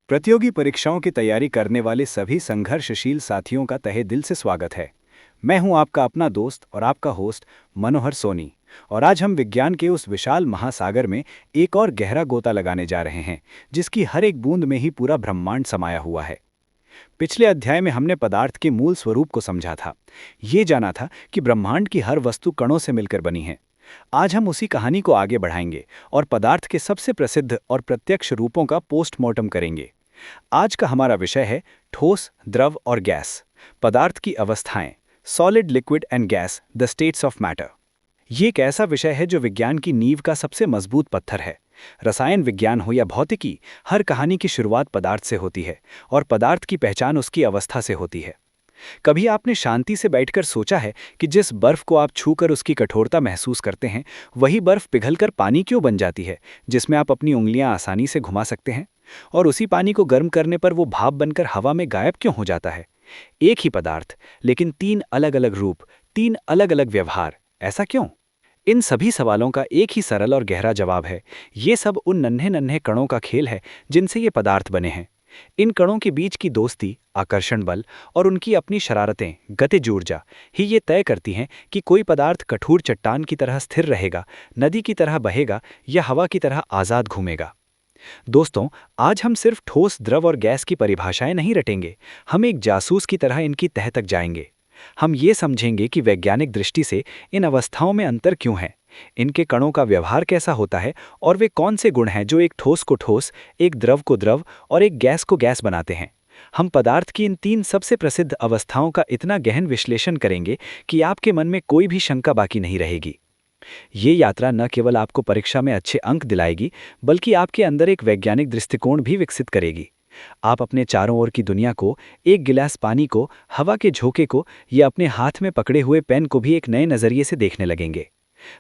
प्रतियोगी परीक्षाओं की तैयारी करने वाले सभी संघर्षशील साथियों का तहे दिल से स्वागत है। मैं हूं आपका अपना दोस्त और आपका होस्ट मनोहर सोनी। और आज हम विज्ञान के उस विशाल महासागर में एक और गहरा गोता लगाने जा रहे हैं, जिसकी हर एक बूंद में ही पूरा ब्रह्मांड समाया हुआ है। पिछले अध्याय में हमने पदार्थ के मूल स्वरूप को समझा था। ये जाना था कि ब्रह्मांड की हर वस्तु कणों से मिलकर बनी है। आज हम उसी कहानी को आगे बढ़ाएंगे और पदार्थ के सबसे प्रसिद्ध और प्रत्यक्ष रूपों का पोस्टमार्टम करेंगे। आज का हमारा विषय है ठोस, द्रव और गैस, पदार्थ की अवस्थाएं, solid, liquid and gas, the states of matter. ये एक ऐसा विषय है जो विज्ञान की नींव का सबसे मजबूत पत्थर है। रसायन विज्ञान हो या भौतिकी, हर कहानी की शुरुआत पदार्थ से होती है और पदार्थ की पहचान उसकी अवस्था से होती है। कभी आपने शांति से बैठकर सोचा है कि जिस बर्फ को आप छूकर उसकी कठोरता महसूस करते हैं, वही बर्फ पिघलकर पानी क्यों बन जाती है, जिसमें आप अपनी उंगलियां आसानी से घुमा सकते हैं? और उसी पानी को गर्म करने पर वो भाप बनकर हवा में गायब क्यों हो जाता है? एक ही पदार्थ, लेकिन तीन अलग अलग रूप, तीन अलग अलग व्यवहार, ऐसा क्यों? इन सभी सवालों का एक ही सरल और गहरा जवाब है। ये सब उन नन्हे नन्हे कणों का खेल है जिनसे ये पदार्थ बने हैं। इन कणों के बीच की दोस्ती, आकर्षण बल और उनकी अपनी शरारतें, गतिज ऊर्जा ही ये तय करती हैं कि कोई पदार्थ कठोर चट्टान की तरह स्थिर रहेगा, नदी की तरह बहेगा या हवा की तरह आज़ाद घूमेगा। दोस्तों, आज हम सिर्फ ठोस, द्रव और गैस की परिभाषाएं नहीं रटेंगे। हम एक जासूस की तरह इनकी तह तक जाएंगे। हम ये समझेंगे कि वैज्ञानिक दृष्टि से इन अवस्थाओं में अंतर क्यों है, इनके कणों का व्यवहार कैसा होता है और वे कौन से गुण हैं जो एक ठोस को ठोस, एक द्रव को द्रव और एक गैस को गैस बनाते हैं। हम पदार्थ की इन तीन सबसे प्रसिद्ध अवस्थाओं का इतना गहन विश्लेषण करेंगे कि आपके मन में कोई भी शंका बाकी नहीं रहेगी। ये यात्रा न केवल आपको परीक्षा में अच्छे अंक दिलाएगी, बल्कि आपके अंदर एक वैज्ञानिक दृष्टिकोण भी विकसित करेगी। आप अपने चारों ओर की दुनिया को, एक गिलास पानी को, हवा के झोंके को या अपने हाथ में पकड़े हुए पेन को भी एक नए नज़रिए से देखने लगेंगे।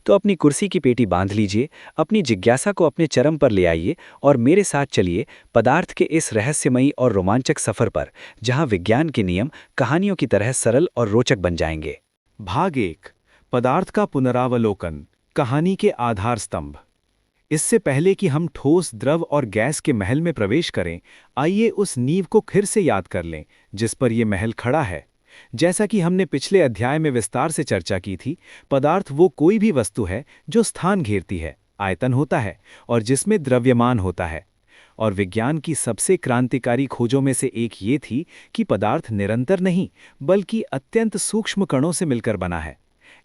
तो अपनी कुर्सी की पेटी बांध लीजिए, अपनी जिज्ञासा को अपने चरम पर ले आइए और मेरे साथ चलिए पदार्थ के इस रहस्यमयी और रोमांचक सफर पर, जहां विज्ञान के नियम कहानियों की तरह सरल और रोचक बन जाएंगे। भाग 1, पदार्थ का पुनरावलोकन, कहानी के आधार स्तंभ। इससे पहले कि हम ठोस, द्रव और गैस के महल में प्रवेश करें, आइए उस नींव को फिर से याद कर लें जिस पर यह महल खड़ा है। जैसा कि हमने पिछले अध्याय में विस्तार से चर्चा की थी, पदार्थ वो कोई भी वस्तु है जो स्थान घेरती है, आयतन होता है और जिसमें द्रव्यमान होता है। और विज्ञान की सबसे क्रांतिकारी खोजों में से एक ये थी कि पदार्थ निरंतर नहीं, बल्कि अत्यंत सूक्ष्म कणों से मिलकर बना है।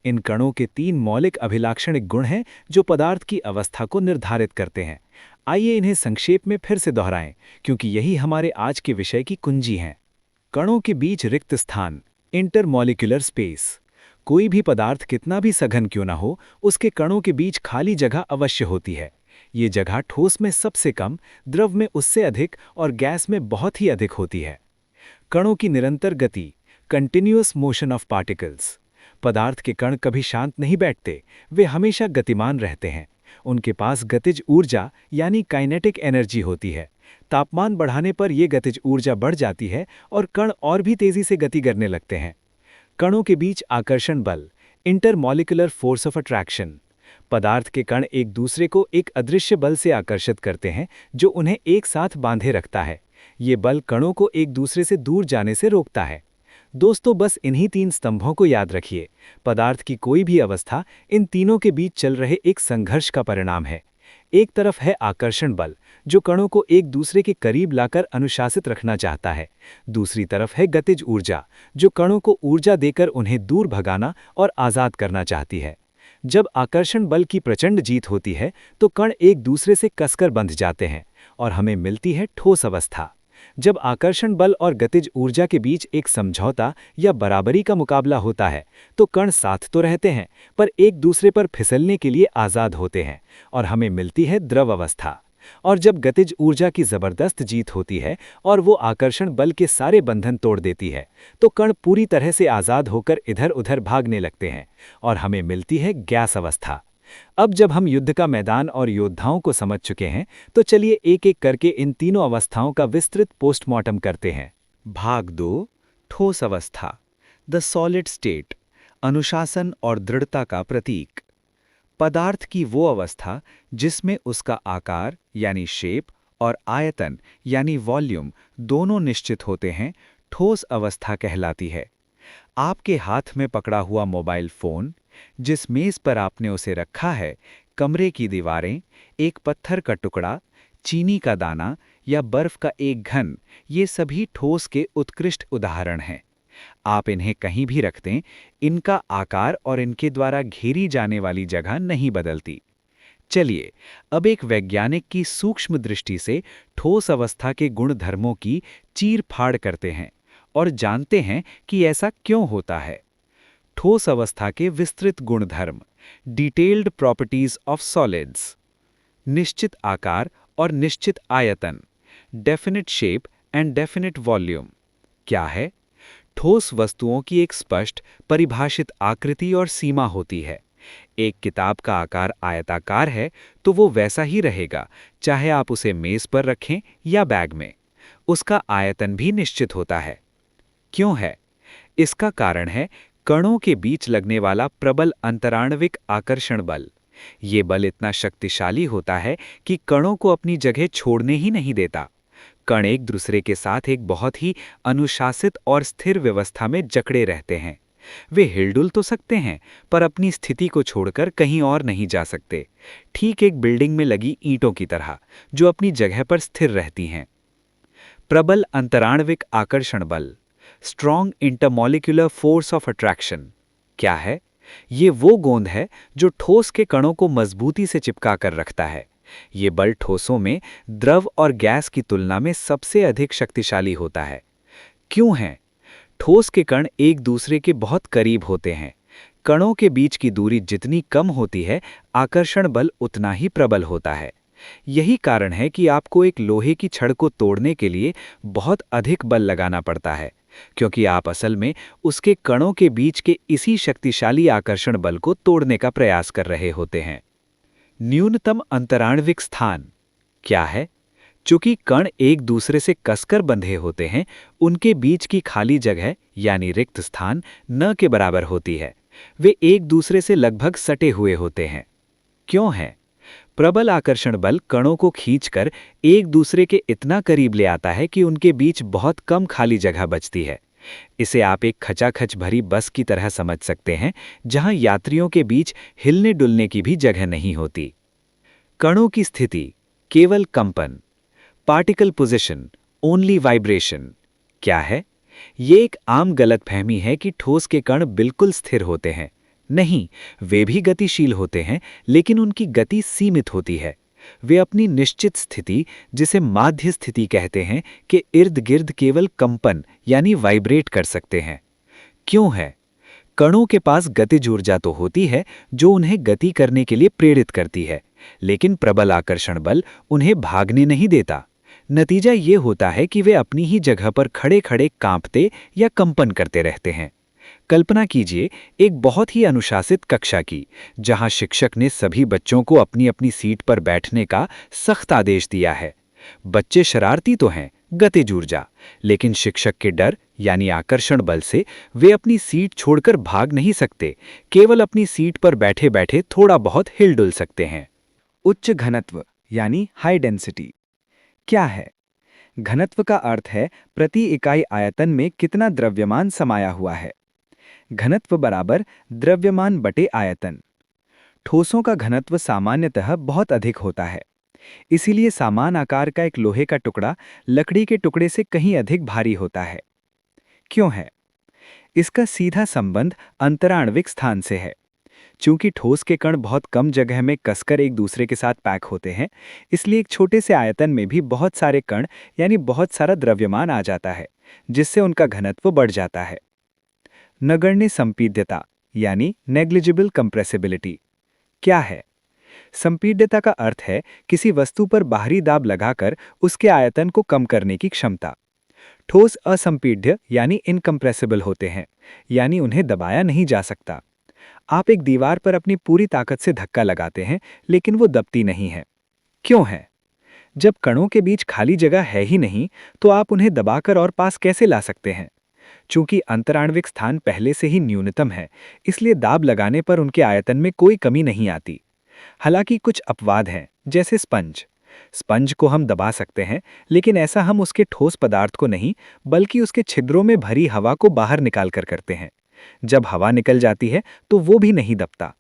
इन कणों के तीन मौलिक अभिलाक्षणिक गुण हैं जो पदार्थ की अवस्था को निर्धारित करते हैं। आइए इन्हें संक्षेप में फिर से दोहराएं, क्योंकि यही हमारे आज के विषय की कुंजी हैं। कणों के बीच रिक्त स्थान, इंटरमॉलिक्यूलर स्पेस। कोई भी पदार्थ कितना भी सघन क्यों ना हो, उसके कणों के बीच खाली जगह अवश्य होती है। ये जगह ठोस में सबसे कम, द्रव में उससे अधिक और गैस में बहुत ही अधिक होती है। कणों की निरंतर गति, कंटिन्यूअस मोशन ऑफ पार्टिकल्स। पदार्थ के कण कभी शांत नहीं बैठते, वे हमेशा गतिमान रहते हैं। उनके पास गतिज ऊर्जा यानी काइनेटिक एनर्जी होती है। तापमान बढ़ाने पर यह गतिज ऊर्जा बढ़ जाती है और कण और भी तेजी से गति करने लगते हैं। कणों के बीच आकर्षण बल, इंटरमॉलिक्यूलर फोर्स ऑफ अट्रैक्शन। पदार्थ के कण एक दूसरे को एक अदृश्य बल से आकर्षित करते हैं जो उन्हें एक साथ बांधे रखता है। ये बल कणों को एक दूसरे से दूर जाने से रोकता है। दोस्तों, बस इन्हीं तीन स्तंभों को याद रखिए। पदार्थ की कोई भी अवस्था इन तीनों के बीच चल रहे एक संघर्ष का परिणाम है। एक तरफ है आकर्षण बल, जो कणों को एक दूसरे के करीब लाकर अनुशासित रखना चाहता है। दूसरी तरफ है गतिज ऊर्जा, जो कणों को ऊर्जा देकर उन्हें दूर भगाना और आज़ाद करना चाहती है। जब आकर्षण बल की प्रचंड जीत होती है, तो कण एक दूसरे से कसकर बंध जाते हैं और हमें मिलती है ठोस अवस्था। जब आकर्षण बल और गतिज ऊर्जा के बीच एक समझौता या बराबरी का मुकाबला होता है, तो कण साथ तो रहते हैं, पर एक दूसरे पर फिसलने के लिए आज़ाद होते हैं और हमें मिलती है द्रव अवस्था। और जब गतिज ऊर्जा की जबरदस्त जीत होती है और वो आकर्षण बल के सारे बंधन तोड़ देती है, तो कण पूरी तरह से आज़ाद होकर इधर उधर भागने लगते हैं और हमें मिलती है गैस अवस्था। अब जब हम युद्ध का मैदान और योद्धाओं को समझ चुके हैं, तो चलिए एक एक करके इन तीनों अवस्थाओं का विस्तृत पोस्टमार्टम करते हैं। भाग 2, ठोस अवस्था, द सॉलिड स्टेट, अनुशासन और दृढ़ता का प्रतीक। पदार्थ की वो अवस्था जिसमें उसका आकार यानी शेप और आयतन यानी वॉल्यूम दोनों निश्चित होते हैं, ठोस अवस्था कहलाती है। आपके हाथ में पकड़ा हुआ मोबाइल फोन, जिस मेज पर आपने उसे रखा है, कमरे की दीवारें, एक पत्थर का टुकड़ा, चीनी का दाना या बर्फ का एक घन, ये सभी ठोस के उत्कृष्ट उदाहरण हैं। आप इन्हें कहीं भी रख दें, इनका आकार और इनके द्वारा घेरी जाने वाली जगह नहीं बदलती। चलिए अब एक वैज्ञानिक की सूक्ष्म दृष्टि से ठोस अवस्था के गुणधर्मों की चीर-फाड़ करते हैं और जानते हैं कि ऐसा क्यों होता है। ठोस अवस्था के विस्तृत गुणधर्म, डिटेल्ड प्रॉपर्टीज ऑफ सॉलिड्स। निश्चित आकार और निश्चित आयतन, definite shape and definite volume. क्या है? ठोस वस्तुओं की एक स्पष्ट परिभाषित आकृति और सीमा होती है। एक किताब का आकार आयताकार है तो वो वैसा ही रहेगा, चाहे आप उसे मेज पर रखें या बैग में। उसका आयतन भी निश्चित होता है। क्यों है? इसका कारण है कणों के बीच लगने वाला प्रबल अंतराण्विक आकर्षण बल। ये बल इतना शक्तिशाली होता है कि कणों को अपनी जगह छोड़ने ही नहीं देता। कण एक दूसरे के साथ एक बहुत ही अनुशासित और स्थिर व्यवस्था में जकड़े रहते हैं। वे हिलडुल तो सकते हैं, पर अपनी स्थिति को छोड़कर कहीं और नहीं जा सकते, ठीक एक बिल्डिंग में लगी ईंटों की तरह, जो अपनी जगह पर स्थिर रहती हैं। प्रबल अंतराण्विक आकर्षण बल, strong intermolecular force of attraction. क्या है? ये वो गोंद है जो ठोस के कणों को मजबूती से चिपका कर रखता है। ये बल ठोसों में द्रव और गैस की तुलना में सबसे अधिक शक्तिशाली होता है। क्यों है? ठोस के कण एक दूसरे के बहुत करीब होते हैं। कणों के बीच की दूरी जितनी कम होती है, आकर्षण बल उतना ही प्रबल होता है। यही कारण है कि आपको एक लोहे की छड़ को तोड़ने के लिए बहुत अधिक बल लगाना पड़ता है, क्योंकि आप असल में उसके कणों के बीच के इसी शक्तिशाली आकर्षण बल को तोड़ने का प्रयास कर रहे होते हैं। न्यूनतम अंतराण्विक स्थान। क्या है? चूंकि कण एक दूसरे से कसकर बंधे होते हैं, उनके बीच की खाली जगह यानी रिक्त स्थान न के बराबर होती है। वे एक दूसरे से लगभग सटे हुए होते हैं। क्यों है? प्रबल आकर्षण बल कणों को खींचकर एक दूसरे के इतना करीब ले आता है कि उनके बीच बहुत कम खाली जगह बचती है। इसे आप एक खचाखच भरी बस की तरह समझ सकते हैं, जहां यात्रियों के बीच हिलने डुलने की भी जगह नहीं होती। कणों की स्थिति, केवल कंपन। Particle position, only vibration. क्या है? ये एक आम गलतफहमी है कि ठोस के कण बिल्कुल स्थिर होते हैं। नहीं, वे भी गतिशील होते हैं, लेकिन उनकी गति सीमित होती है। वे अपनी निश्चित स्थिति, जिसे माध्य स्थिति कहते हैं, के इर्द गिर्द केवल कंपन यानी वाइब्रेट कर सकते हैं। क्यों है? कणों के पास गतिज ऊर्जा तो होती है जो उन्हें गति करने के लिए प्रेरित करती है, लेकिन प्रबल आकर्षण बल उन्हें भागने नहीं देता। नतीजा ये होता है कि वे अपनी ही जगह पर खड़े खड़े कांपते या कंपन करते रहते हैं। कल्पना कीजिए एक बहुत ही अनुशासित कक्षा की, जहां शिक्षक ने सभी बच्चों को अपनी अपनी सीट पर बैठने का सख्त आदेश दिया है। बच्चे शरारती तो हैं, गतिज ऊर्जा, लेकिन शिक्षक के डर यानी आकर्षण बल से वे अपनी सीट छोड़कर भाग नहीं सकते, केवल अपनी सीट पर बैठे बैठे थोड़ा बहुत हिलडुल सकते हैं। उच्च घनत्व यानी हाई डेंसिटी। क्या है? घनत्व का अर्थ है प्रति इकाई आयतन में कितना द्रव्यमान समाया हुआ है। घनत्व बराबर द्रव्यमान बटे आयतन। ठोसों का घनत्व सामान्यतः बहुत अधिक होता है, इसीलिए समान आकार का एक लोहे का टुकड़ा लकड़ी के टुकड़े से कहीं अधिक भारी होता है। क्यों है? इसका सीधा संबंध अंतराण्विक स्थान से है। चूंकि ठोस के कण बहुत कम जगह में कसकर एक दूसरे के साथ पैक होते हैं, इसलिए एक छोटे से आयतन में भी बहुत सारे कण यानी बहुत सारा द्रव्यमान आ जाता है, जिससे उनका घनत्व बढ़ जाता है। नगण्य संपीड्यता यानी नेग्लिजिबल कंप्रेसिबिलिटी। क्या है? संपीड्यता का अर्थ है किसी वस्तु पर बाहरी दाब लगाकर उसके आयतन को कम करने की क्षमता। ठोस असंपीड्य यानी इनकम्प्रेसिबल होते हैं, यानी उन्हें दबाया नहीं जा सकता। आप एक दीवार पर अपनी पूरी ताकत से धक्का लगाते हैं, लेकिन वो दबती नहीं है। क्यों है? जब कणों के बीच खाली जगह है ही नहीं, तो आप उन्हें दबाकर और पास कैसे ला सकते हैं? चूंकि अंतराण्विक स्थान पहले से ही न्यूनतम है, इसलिए दाब लगाने पर उनके आयतन में कोई कमी नहीं आती। हालांकि कुछ अपवाद हैं, जैसे स्पंज। स्पंज को हम दबा सकते हैं, लेकिन ऐसा हम उसके ठोस पदार्थ को नहीं, बल्कि उसके छिद्रों में भरी हवा को बाहर निकाल कर करते हैं। जब हवा निकल जाती है तो वो भी नहीं दबता,